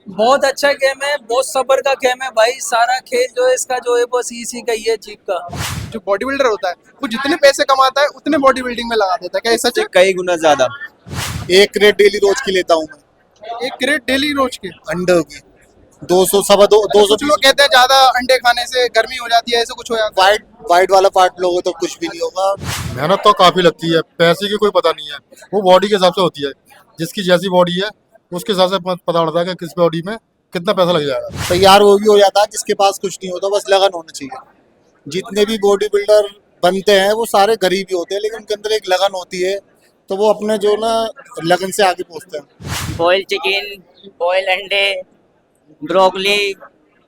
बहुत अच्छा गेम है, बहुत सब्र का गेम है भाई। सारा खेल जो है इसका जो है बस इसी का ही है, जीत का। जो बॉडी बिल्डर होता है वो जितने पैसे कमाता है उतने बॉडी बिल्डिंग में लगा देता है, क्या ये सच इससे है? कई गुना ज्यादा। एक क्रेट डेली रोज की लेता हूँ मैं, एक क्रेट डेली रोज के। अंडों की। 200 सवा दो अच्छा, 200 कुछ लोग कहते हैं ज्यादा अंडे खाने से गर्मी हो जाती है, ऐसा कुछ हो जाता है? वाइट वाइट वाला पार्ट लोगे तो कुछ भी नहीं होगा। मेहनत तो काफी लगती है, पैसे की कोई पता नहीं है, वो बॉडी के हिसाब से होती है। जिसकी जैसी बॉडी है उसके हिसाब से पता पड़ता है कि किस बॉडी में कितना पैसा लग जाएगा। तैयार वो भी हो जाता है जिसके पास कुछ नहीं होता, बस लगन होना चाहिए। जितने भी बॉडी बिल्डर बनते हैं वो सारे गरीब ही होते हैं, लेकिन उनके अंदर एक लगन होती है, तो वो अपने जो ना लगन से आगे पहुंचते हैं। बॉयल चिकन, बॉयल अंडे, ब्रोकली,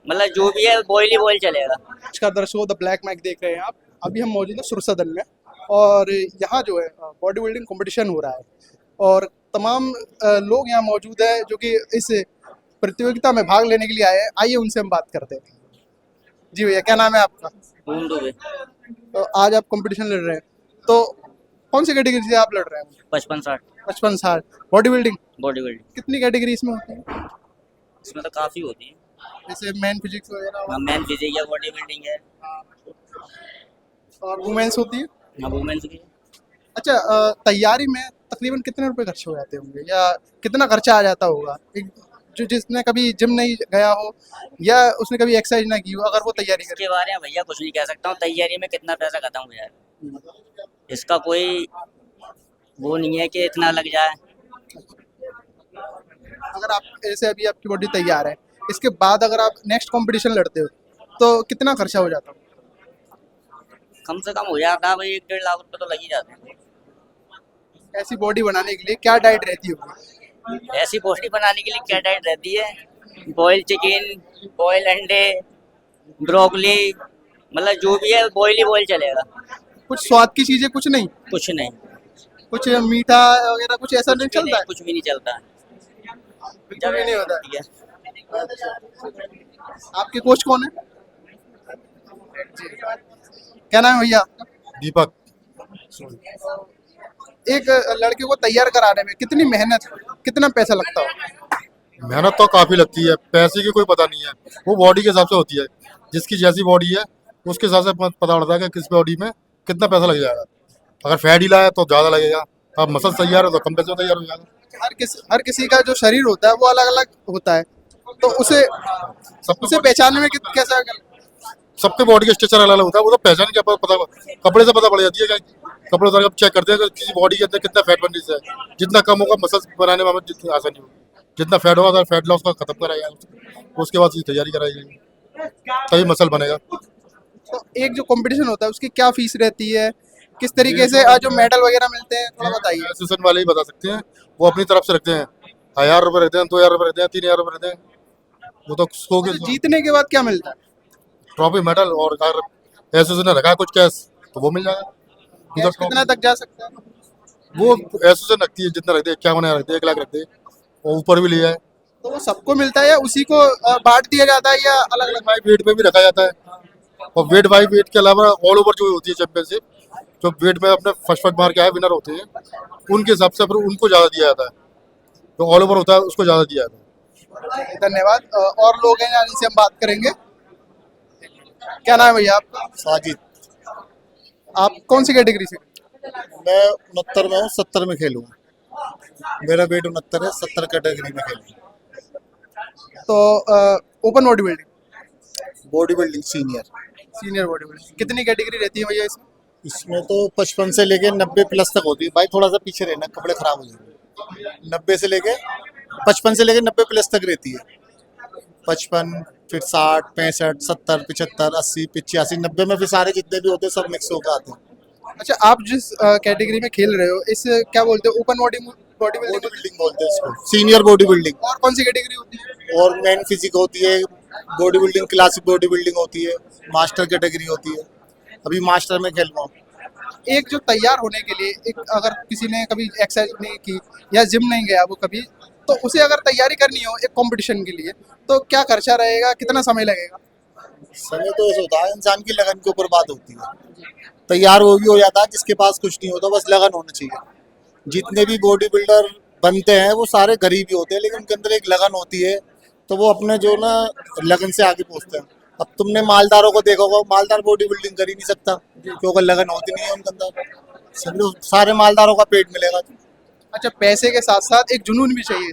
मतलब जो भी है बॉयल ही बॉयल चलेगा। नमस्कार दर्शकों, द ब्लैक मैक देख रहे हैं आप। अभी हम मौजूद हैं सुर सदन में और यहाँ जो है बॉडी बिल्डिंग कंपटीशन हो रहा है और तमाम लोग यहाँ मौजूद हैं जो कि इस प्रतियोगिता में भाग लेने के लिए आए हैं। आइए उनसे हम बात करते हैं। जी भैया, क्या नाम है आपका? घूम डूबे तो आज आप कंपटीशन लड़ रहे हैं, तो कौन सी कैटेगरी से आप लड़ रहे हैं? 55-60 55 साल। Body building body building. कितनी कैटेगरी इसमें होती है? इसमें तो काफ़ी होती है। जैसे मैन फिजिक्स वगैरह मैन फिजिक है, बॉडी बिल्डिंग है, और वुमेन्स होती है। वुमेन्स की। अच्छा, तैयारी में तकरीबन कितने रुपए खर्च हो जाते होंगे या कितना खर्चा आ जाता होगा? जो जिसने कभी जिम नहीं गया हो या उसने कभी एक्सरसाइज ना की हो, अगर वो तैयारी करे। इसके बारे में भैया कुछ नहीं कह सकता हूँ, तैयारी में कितना पैसा खत्म हो जाए इसका कोई वो नहीं है कि इतना लग जाए। अगर आप ऐसे अभी आपकी बॉडी तैयार है, इसके बाद अगर आप नेक्स्ट कंपटीशन लड़ते हो तो कितना खर्चा हो जाता है? कम से कम हो जाता है भाई, 1-1.5 लाख रुपए तो लग ही जाते हैं। ऐसी बॉडी बनाने के लिए क्या डाइट रहती होगी? ऐसी बॉडी बनाने के लिए क्या डाइट रहती है? बॉयल चिकन, बॉयल अंडे, ब्रोकली, मतलब जो भी है बॉयल ही बॉयल चलेगा। कुछ स्वाद की चीजें कुछ नहीं? कुछ नहीं, कुछ मीठा वगैरह कुछ ऐसा नहीं चलता है? कुछ भी नहीं चलता है। बिल्कुल भी नहीं होता है। ठीक है। आपके कोच कौन है? क्या नाम है भैया आपका? दीपक। एक लड़के को तैयार कराने में कितनी मेहनत, कितना पैसा लगता हो? मेहनत तो काफी लगती है, पैसे की कोई पता नहीं है, वो बॉडी के हिसाब से होती है। जिसकी जैसी बॉडी है उसके हिसाब से पता पड़ता है कि किस बॉडी में कितना पैसा लग जाएगा। अगर फैट ढीला है तो ज्यादा लगेगा, अब मसल तैयार है तो कम पैसे में तैयार हो जाएगा। हर किसी का जो शरीर होता है वो अलग अलग होता है, तो उसे पहचानने में कैसा? सबके बॉडी का स्ट्रक्चर अलग अलग होता है, वो तो पहचान क्या पता कपड़े से पता पड़ जाती है। क्या कपड़े उतार के चेक करते हैं कि किसी बॉडी के अंदर कितना फैट बनने से है। जितना कम होगा मसल बनाने में हमें जितनी आसानी होगी, जितना फैट होगा तो फैट लॉस का खत्म कराया उसके बाद उसकी तैयारी कराई जाएगी, तभी मसल बनेगा। तो एक जो कंपटीशन होता है उसकी क्या फीस रहती है, किस तरीके से जो मेडल वगैरह मिलते हैं, थोड़ा बताइए। एसोसिएशन वाले ही बता सकते हैं, वो अपनी तरफ से रखते हैं। 1000 रुपये रखते हैं, 2000 रुपये रखते हैं, 3000 रुपये रखते हैं। वो तो सो के जीतने के बाद क्या मिलता है? ट्रॉफी मेडल, और अगर एसोसिएशन ने रखा कुछ कैश तो वो मिल जाएगा। कैश कितना तक जा सकता है? वो एसोसिएशन रखती है, जितना रखते हैं 51,000 रखते हैं, 1 लाख रखते हैं, और ऊपर भी लिया है। तो वो सबको मिलता है या उसी को बांट दिया जाता है या अलग अलग? वाई वेट में भी रखा जाता है, और वेट वाई वेट के अलावा ऑल ओवर जो होती है चैंपियनशिप, जो वेट में अपने फर्स्ट मार के आए विनर होते हैं, उनके हिसाब से फिर उनको ज़्यादा दिया जाता है। जो ऑल ओवर होता है उसको ज़्यादा दिया जाता है। धन्यवाद। और लोग हैं जिनसे हम बात करेंगे। क्या नाम है भैया आपका? साजिद। आप कौन सी कैटेगरी से? मैं 69 में हूँ, 70 में खेलूंगा। मेरा वेट 69 है, 70 कैटेगरी में खेलूंगा। तो open body building, body building senior. Senior body building कितनी कैटेगरी रहती है भैया इसमें? इसमें तो 55 से लेके 90 प्लस तक होती है। भाई थोड़ा सा पीछे रहना, कपड़े खराब हो जाएंगे। 90 से लेके 55 से लेके 90 प्लस तक रहती है। 55, फिर 60, 65, 70, 75, 80, 85, 90 में फिर सारे जितने भी होते हैं सब मिक्स होकर आते हैं। अच्छा, आप जिस कैटेगरी में खेल रहे हो इस क्या बोलते हैं, ओपन बॉडी बॉडी बिल्डिंग बोलते हैं इसको, सीनियर बॉडी बिल्डिंग। और कौन सी कैटेगरी होती है? और मैन फिजिक होती है, body building, classic body building होती है, मास्टर कैटेगरी होती है। अभी मास्टर में खेल रहा हूँ। एक जो तैयार होने के लिए, एक अगर किसी ने कभी एक्सरसाइज नहीं की या जिम नहीं गया वो कभी, तो उसे अगर तैयारी करनी हो एक कंपटीशन के लिए तो क्या खर्चा रहेगा, कितना समय लगेगा? समय तो ऐसा होता है, इंसान की लगन के ऊपर बात होती है। तैयार वो भी हो जाता है जिसके पास कुछ नहीं होता, बस लगन होना चाहिए। जितने भी बॉडी बिल्डर बनते हैं वो सारे गरीब ही होते हैं, लेकिन उनके अंदर एक लगन होती है, तो वो अपने जो ना लगन से आगे पहुंचते हैं। अब तुमने मालदारों को देखा होगा, मालदार बॉडी बिल्डिंग कर ही नहीं सकता क्योंकि लगन होती नहीं है उनके अंदर। समझो सारे मालदारों का पेट मिलेगा। अच्छा, पैसे के साथ साथ एक जुनून भी चाहिए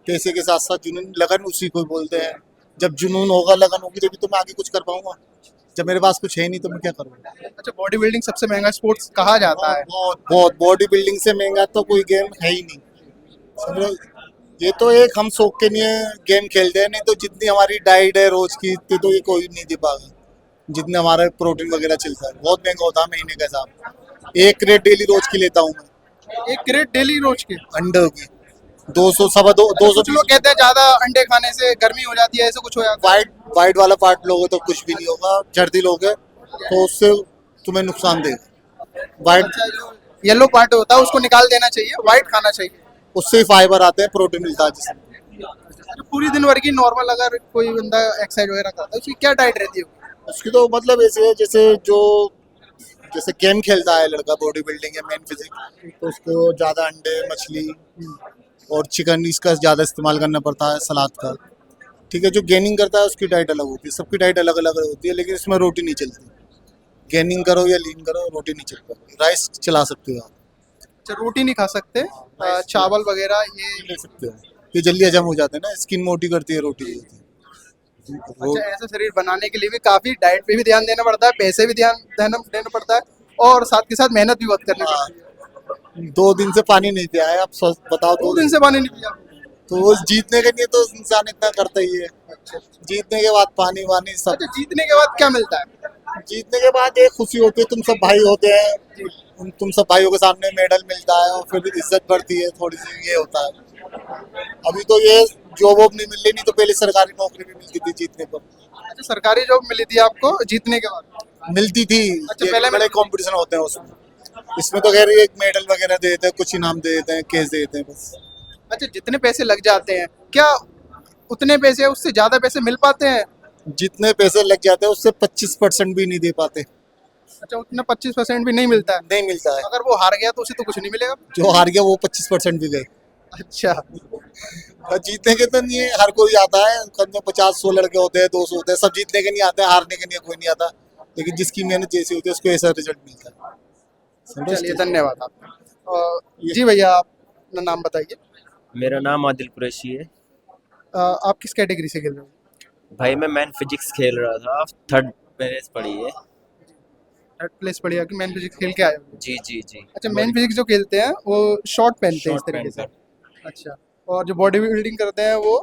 पैसे के साथ साथ जुनून, लगन उसी को बोलते हैं। जब जुनून होगा, लगन होगी, तभी तो मैं आगे कुछ कर पाऊंगा। जब मेरे पास कुछ है नहीं तो मैं क्या करूँगा। अच्छा, बॉडी बिल्डिंग सबसे महंगा स्पोर्ट्स कहा जाता है। बहुत बहुत बॉडी बिल्डिंग से महंगा तो कोई गेम है ही नहीं। समझो ये तो एक हम शौक के लिए गेम खेलते हैं, नहीं तो जितनी हमारी डाइट है रोज की इतनी तो ये कोई नहीं दे पाएगा। जितने हमारा प्रोटीन वगैरह चलता है बहुत महंगा होता है महीने का हिसाब। 1 क्रेट डेली रोज की लेता हूँ मैं। 1 क्रेट डेली रोज के अंडों की 200 सवा 200। कुछ लोग कहते हैं ज्यादा अंडे खाने से गर्मी हो जाती है, ऐसा कुछ हो जाता है। वाइट वाला पार्ट लोगे तो कुछ भी नहीं होगा। जर्दी लोगे तो उससे तुम्हें नुकसान देगा। वाइट अच्छा, जो येलो पार्ट होता है उसको निकाल देना चाहिए, व्हाइट खाना चाहिए। उससे ही फाइबर आते हैं, प्रोटीन मिलता है जिससे। अच्छा, पूरी दिन भर की नॉर्मल अगर कोई बंदा एक्सरसाइज वगैरह करता है उसकी क्या डाइट रहती है? उसकी तो मतलब ऐसे है जैसे गेम खेलता है लड़का, बॉडी बिल्डिंग या मेन फिजिक, तो उसको ज़्यादा अंडे, मछली और चिकन इसका ज़्यादा इस्तेमाल करना पड़ता है, सलाद का। ठीक है, जो गेनिंग करता है उसकी डाइट अलग होती है, सबकी डाइट अलग अलग होती है, लेकिन इसमें रोटी नहीं चलती। गेनिंग करो या लीन करो, रोटी नहीं चलती। राइस चला सकते हो आप। अच्छा, रोटी नहीं खा सकते, चावल वगैरह ये ले सकते हो, ये जल्दी हजम हो जाते हैं ना, स्किन मोटी करती है रोटी। अच्छा, ऐसा शरीर बनाने के लिए भी काफी डाइट पे भी ध्यान देना पड़ता है, पैसे भी ध्यान देना पड़ता है और साथ के साथ मेहनत भी बहुत करनी पड़ती है। 2 दिन से पानी नहीं पिया है, आप बताओ। 2 दिन से पानी नहीं पिया। तो वो जीतने के लिए तो इंसान इतना करता ही है। जीतने के बाद पानी वानी सब। अच्छा, जीतने के बाद क्या मिलता है? जीतने के बाद एक खुशी होती है, तुम सब भाई होते हैं, तुम सब भाइयों के सामने मेडल मिलता है और फिर इज्जत बढ़ती है थोड़ी सी, ये होता है। अभी तो ये जॉब वॉब नहीं मिल रही, नहीं तो पहले सरकारी नौकरी भी मिलती थी जीतने पर। अच्छा, सरकारी जॉब मिली थी आपको जीतने के बाद? मिलती थी। अच्छा, ये पहले बड़े कंपटीशन होते हैं उसमें। इसमें तो खैर एक मेडल वगैरह दे देते हैं, कुछ इनाम दे देते हैं, केस दे देते हैं बस। अच्छा, जितने पैसे लग जाते हैं क्या उतने पैसे उससे ज्यादा पैसे मिल पाते हैं? जितने पैसे लग जाते हैं उससे 25% भी नहीं दे पाते। अच्छा, उतना 25% भी नहीं मिलता है? नहीं मिलता है। अगर वो हार गया तो उसे तो कुछ नहीं मिलेगा? जो हार गया वो 25% भी गए। अच्छा, और जीतने के तो नहीं है, हर कोई आता है, कम से 50-100 लड़के होते हैं, 200 होते हैं, सब जीतने के नहीं आते हैं, हारने के लिए कोई नहीं आता। लेकिन जिसकी मेहनत जैसी होती है उसको ऐसा रिजल्ट मिलता है। समझे? चलिए, धन्यवाद आपका। जी भैया, आप अपना नाम बताइए। मेरा नाम आदिल कुरैशी है। आप किस कैटेगरी से खेल रहे हो? भाई मैं मैन फिजिक्स खेल रहा था, 3rd प्लेस पड़ी है। 3rd प्लेस बढ़िया कि मैन फिजिक्स खेल के आए हो? जी जी जी। अच्छा, मैन फिजिक्स जो खेलते हैं वो शॉर्ट पहनते हैं इस शॉर्ट तरीके से? पहनकर अच्छा, और जो बॉडी बिल्डिंग करते हैं वो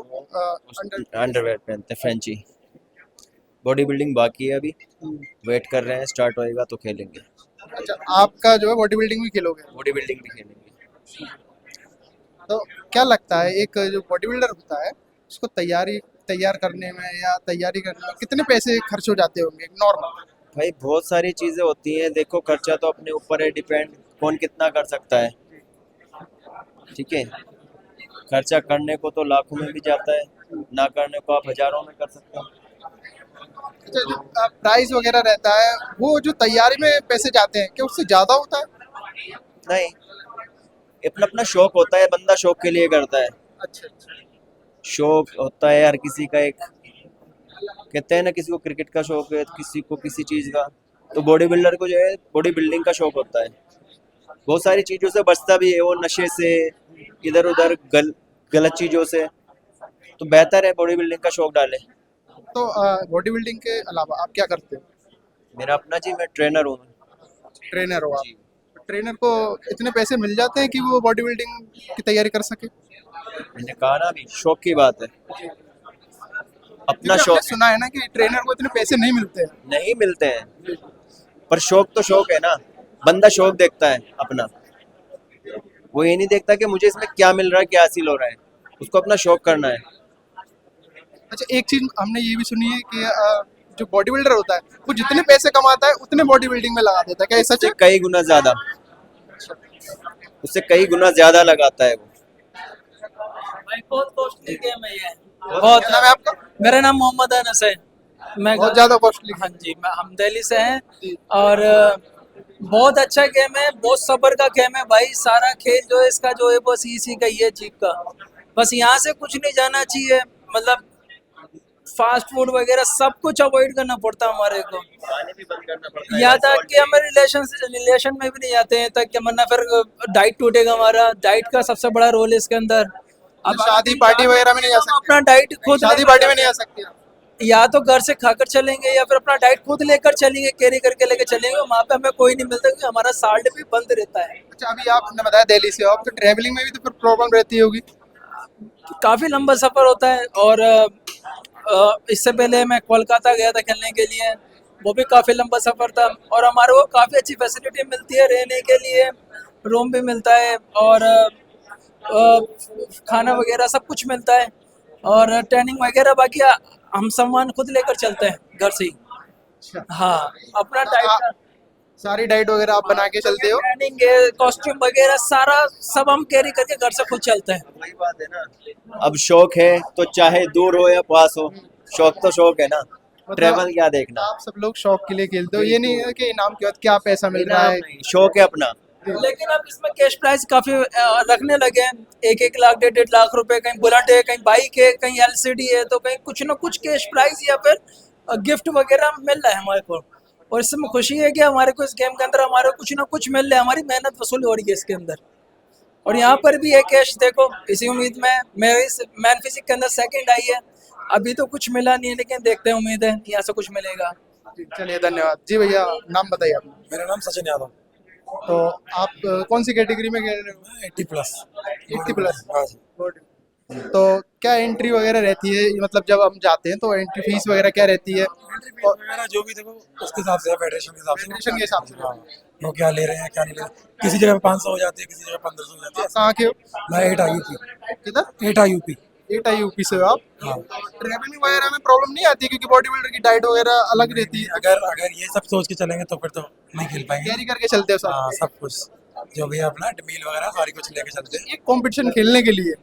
अंडरवेयर पहनते हैं, फ्रेंची। बॉडी बिल्डिंग बाकी है अभी, वेट कर रहे हैं, स्टार्ट होएगा तो खेलेंगे। अच्छा, आपका जो है बॉडी बिल्डिंग भी खेलोगे? बॉडी बिल्डिंग भी खेलेंगे। तो क्या लगता है एक जो बॉडी बिल्डर होता है उसको तैयार करने में या तैयारी करने में कितने पैसे खर्च हो जाते होंगे नॉर्मल? भाई बहुत सारी चीज़ें होती हैं, देखो खर्चा तो अपने ऊपर है, डिपेंड कौन कितना कर सकता है। ठीक है, खर्चा करने को तो लाखों में भी जाता है, ना करने को आप हजारों में कर सकते हैं। अच्छा, जो प्राइस वगैरह रहता है वो जो तैयारी में पैसे जाते हैं क्या उससे ज्यादा होता है? नहीं, अपना अपना शौक होता है, बंदा शौक के लिए करता है। अच्छा अच्छा। शौक होता है हर किसी का, एक कहते हैं ना, किसी को क्रिकेट का शौक है, किसी को किसी चीज़ का, तो बॉडी बिल्डर को जो है बॉडी बिल्डिंग का शौक होता है। बहुत सारी चीज़ों से बचता भी है वो, नशे से, इधर उधर गलत चीज़ों से, तो बेहतर है बॉडी बिल्डिंग का शौक डाले। तो बॉडी बिल्डिंग के अलावा आप क्या करते हो? मेरा अपना जी, मैं ट्रेनर हूँ। ट्रेनर हो आप? जी। ट्रेनर को इतने पैसे मिल जाते हैं कि वो बॉडी बिल्डिंग की तैयारी कर सके? मैंने कहा ना अभी, शौक की बात है, अपना क्योंकि शौक हमने सुना है ना कि ट्रेनर को इतने पैसे नहीं मिलते हैं। नहीं मिलते हैं, पर शौक तो शौक है ना। बंदा शौक देखता है अपना, वो ये नहीं देखता कि मुझे इसमें क्या मिल रहा है, क्या हासिल हो रहा है, उसको अपना शौक करना है। अच्छा, एक चीज हमने ये भी सुनी है कि जो बॉडी बिल्डर होता है वो जितने पैसे कमाता है उतने बॉडी बिल्डिंग में लगा देता है, क्या ये सच है? कई गुना ज्यादा, उससे कई गुना ज्यादा लगाता है वो। भाई बहुत कॉस्टली गेम है ये, बहुत। क्या नाम है आपका? मेरा नाम मोहम्मद अनस है। मैं बहुत ज्यादा कॉस्टली। हाँ जी, हम दिल्ली से हैं और बहुत अच्छा गेम है, बहुत सब्र का गेम है भाई। सारा खेल जो है इसका जो है बस इसी का ही है, जीप का। बस यहाँ से कुछ नहीं जाना चाहिए, मतलब फास्ट फूड वगैरह सब कुछ अवॉइड करना पड़ता है हमारे को। पानी भी बंद करना पड़ता है। यहाँ तक कि हमें रिलेशन में भी नहीं आते हैं तक कि, वरना फिर डाइट टूटेगा हमारा। डाइट का सबसे बड़ा रोल है इसके अंदर। अब शादी पार्टी वगैरह में नहीं जा हम सकते, अपना डाइट खुद शादी लेकर पार्टी में नहीं आ सकते आप। या तो घर से खाकर चलेंगे या फिर अपना डाइट खुद लेकर चलेंगे, कैरी करके लेकर चलेंगे। वहाँ पे हमें कोई नहीं मिलता क्योंकि हमारा साल्ट भी बंद रहता है। अच्छा, अभी आपने बताया दिल्ली से हो आप, तो ट्रैवलिंग में भी तो फिर प्रॉब्लम रहती होगी। काफ़ी लंबा सफ़र होता है। और इससे पहले मैं कोलकाता गया था खेलने के लिए, वो भी काफ़ी लंबा सफ़र था। और हमारे को काफ़ी अच्छी फैसिलिटी मिलती है रहने के लिए, रूम भी मिलता है और खाना वगैरह सब कुछ मिलता है। और ट्रेनिंग वगैरह बाकी हम सामान खुद लेकर चलते हैं घर से ही। अच्छा, हाँ, अपना डाइट, सारी डाइट वगैरह आप बना के चलते हो। ट्रेनिंग, कॉस्ट्यूम वगैरह सारा सब हम कैरी करके घर से खुद चलते हैं। वही बात है ना, अब शौक है तो चाहे दूर हो या पास हो, शौक तो शौक है ना। ट्रेवल क्या देखना, आप सब लोग शौक के लिए खेलते हो, ये नहीं है कि इनाम के बाद क्या पैसा मिल रहा है। इनाम नहीं, शौक है अपना। लेकिन अब इसमें कैश प्राइस काफी रखने लगे हैं। 1-1 लाख 1.5 लाख रुपए, कहीं बुलेट है, कहीं बाइक है, कहीं एलसीडी है, तो कहीं कुछ ना कुछ कैश प्राइस या फिर गिफ्ट वगैरह मिल रहा है हमारे को। और इसमें खुशी है कि हमारे को इस गेम के अंदर हमारे को कुछ ना कुछ मिल रहा है, हमारी मेहनत वसूल हो रही है इसके अंदर। और यहाँ पर भी है कैश, देखो इसी उम्मीद में मेरे इस मैन फिजिक के अंदर सेकंड आई है। अभी तो कुछ मिला नहीं है, लेकिन देखते हैं, उम्मीद है यहाँ से कुछ मिलेगा। चलिए, धन्यवाद जी। भैया नाम बताइए आप। मेरा नाम सचिन यादव। तो आप कौन सी कैटेगरी में खेल रहे हो? 80+। 80+। हाँ जी। तो क्या एंट्री वगैरह रहती है, मतलब जब हम जाते हैं तो एंट्री फीस वगैरह क्या रहती है? और वगैरह जो भी देखो उसके हिसाब से है, फेडरेशन के हिसाब से। फेडरेशन के हिसाब से। हाँ, वो क्या ले रहे हैं क्या नहीं ले रहे हैं। किसी जगह पे 500 हो जाती है, किसी जगह 1500 हो जाती है। कहाँ के हो? मैं एटा यूपी। किधर? एटा यूपी। एटा यूपी से हो आप? हाँ। ट्रैवलिंग वगैरह में प्रॉब्लम नहीं आती क्योंकि बॉडी बिल्डर की डाइट वगैरह अलग रहती है? अगर ये सब सोच के चलेंगे तो फिर तो नहीं खेल पाएंगे। कैरी करके चलते हो सब? हाँ, सब कुछ जो भी है अपना मील वगैरह सारी कुछ लेके चलते हैं। ये कंपटीशन खेलने के लिए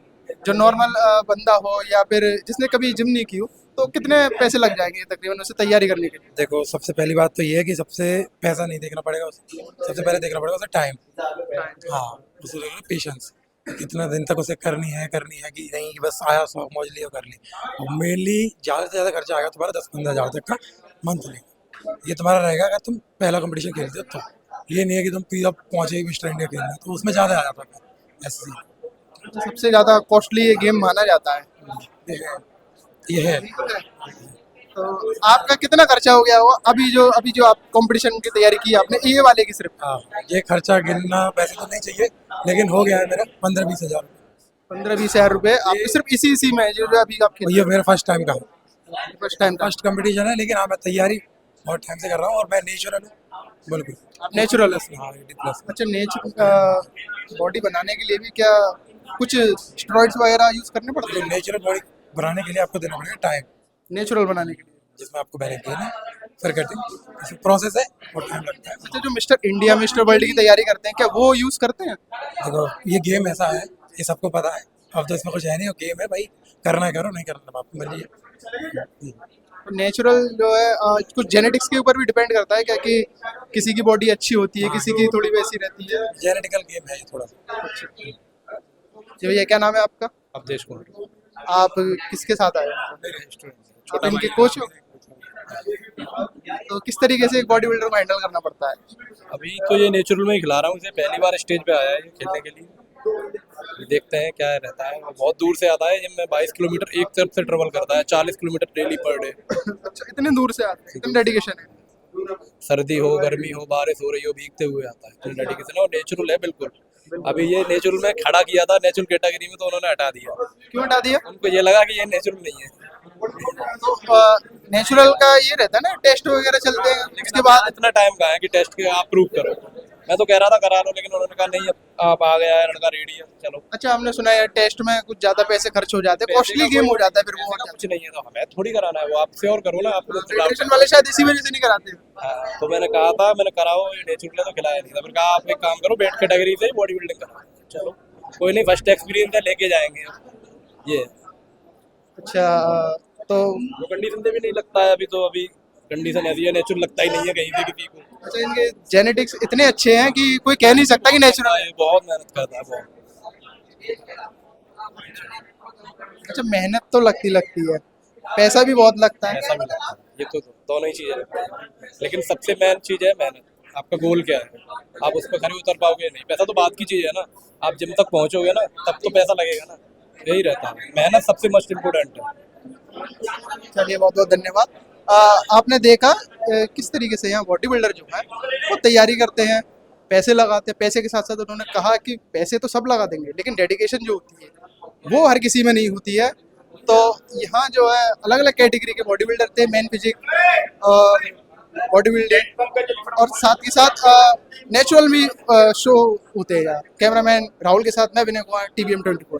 जो नॉर्मल बंदा हो या फिर जिसने कभी जिम नहीं की हो, तो कितने पैसे लग जाएंगे तकरीबन उसे तैयारी करने के लिए? देखो, सबसे पहली बात तो ये है कि सबसे पैसा नहीं देखना पड़ेगा उसे, सबसे पहले देखना पड़ेगा उसे टाइम। हाँ, उसे देखना पेशेंस, कितना दिन तक उसे करनी है कि नहीं कि बस आया शौक मौज लिया कर ली। और मेनली ज़्यादा से ज़्यादा खर्चा आएगा तुम्हारा 10-15 हज़ार तक का मंथली। ये तुम्हारा रहेगा अगर तुम पहला कंपटीशन खेलते हो तो। ये नहीं है कि तुम पूरा पहुँचे मिस्टर इंडिया खेलने, तो उसमें ज़्यादा आ जाता है ऐसे। सबसे ज़्यादा कॉस्टली ये गेम माना जाता है। ये है। तो आपका कितना खर्चा हो गया होगा अभी जो आप कंपटीशन की तैयारी की आपने, ये वाले की सिर्फ? हाँ, ये खर्चा गिनना वैसे तो नहीं चाहिए, लेकिन हो गया है मेरा 15-20 हज़ार। 15-20 हज़ार रुपए आपके सिर्फ इसी में जो अभी आप ये मेरा फर्स्ट टाइम का फर्स्ट टाइम फर्स्ट कंपटीशन है, लेकिन हाँ मैं तैयारी बहुत टाइम से कर रहा हूँ और मैं नेचुरल हूँ बिल्कुल। नेचुरल है? हाँ, 80+। अच्छा, नेचुरल बॉडी बनाने के लिए भी क्या कुछ स्टेरॉइड्स वगैरह यूज करने पड़ते हैं? नेचुरल बॉडी बनाने के लिए आपको देना पड़ेगा टाइम, नेचुरल बनाने के लिए जिसमें आपको पहले देना फिर कटिंग प्रोसेस है और टाइम लगता है। अच्छा, जो मिस्टर इंडिया मिस्टर वर्ल्ड की तैयारी करते हैं क्या वो यूज करते हैं? देखो, ये गेम ऐसा है, ये सबको पता है। अब तो इसमें कुछ है नहीं, गेम है भाई, करना है करो, नहीं करना आपको मर्जी है। नेचुरल जो है कुछ जेनेटिक्स के ऊपर भी डिपेंड करता है क्या, कि किसी की बॉडी अच्छी होती है, किसी की थोड़ी वैसी रहती है? जेनेटिकल गेम है ये थोड़ा सा। जी भैया, क्या नाम है आपका? अवधेश कुमार। आप किसके साथ आए हो? छोटे इनके कोच हो? तो किस तरीके से एक बॉडी बिल्डर को हैंडल करना पड़ता है? अभी तो ये नेचुरल में ही खिला रहा हूँ इसे, पहली बार स्टेज पे आया है ये खेलने के लिए। देखते हैं क्या रहता है। वो बहुत दूर से आता है, जिम में 22 किलोमीटर एक तरफ से ट्रेवल करता है, 40 किलोमीटर डेली पर डे। अच्छा, इतने दूर से आते हैं, इतनी डेडिकेशन है। सर्दी हो गर्मी हो बारिश हो रही हो, भीगते हुए आता है, फुल डेडिकेशन है और नेचुरल है बिल्कुल। अभी ये नेचुरल में खड़ा किया था नेचुरल कैटेगरी में, तो उन्होंने हटा दिया। क्यों हटा दिया? उनको ये लगा कि ये नेचुरल नहीं है। तो नेचुरल का ये रहता है ना, टेस्ट वगैरह चलते हैं उसके बाद। इतना टाइम कहाँ है कि टेस्ट के आप प्रूव करो। मैं तो कह रहा था करा लो, लेकिन उन्होंने कहा नहीं, अब आप आ गया है लड़का रेडी है, चलो। अच्छा, हमने सुना है टेस्ट में कुछ ज्यादा पैसे खर्च हो जाते हैं, कॉस्टली गेम हो जाता है फिर वो। कुछ नहीं है तो हमें थोड़ी कराना है, वो आपसे और करो ना। आपको फेडरेशन वाले शायद इसी वजह से नहीं कराते हैं। हाँ, तो मैंने कहा था, मैंने कराओ, ये नेचुरल है तो खिलाया नहीं था। फिर कहा आप एक काम करो, वेट कैटेगरी से बॉडी बिल्डिंग करो। चलो कोई नहीं, फर्स्ट एक्सपीरियंस है, लेके जाएंगे ये। अच्छा, तो कंडीशन से भी नहीं लगता है अभी, तो अभी कंडीशन ऐसी है, नेचुरल लगता ही नहीं है कहीं से किसी को। अच्छा, इनके जेनेटिक्स इतने अच्छे हैं कि कोई कह नहीं सकता कि नेचुरल है। बहुत मेहनत करता है, बहुत। अच्छा, मेहनत तो लगती है, पैसा भी बहुत लगता है। ऐसा भी लगता है, ये तो दोनों ही चीज़ें लगती हैं, लेकिन सबसे मेन चीज़ है मेहनत। आपका गोल क्या है, आप उस पर खरे उतर पाओगे नहीं, पैसा तो बात की चीज़ है ना, आप जिम तक पहुंचोगे ना तब तो पैसा लगेगा ना, यही रहता है, मेहनत सबसे मस्ट इम्पोर्टेंट है। चलिए, बहुत बहुत धन्यवाद। आपने देखा किस तरीके से यहाँ बॉडी बिल्डर जो है वो तैयारी करते हैं, पैसे लगाते हैं, पैसे के साथ साथ उन्होंने कहा कि पैसे तो सब लगा देंगे लेकिन डेडिकेशन जो होती है वो हर किसी में नहीं होती है। तो यहाँ जो है अलग अलग कैटेगरी के बॉडी बिल्डर थे, मैन फिजिक, बॉडी बिल्डिंग और साथ ही साथ नेचुरल भी शो होते हैं यार। कैमरामैन राहुल के साथ मैं विनय कुमार, TVM 24।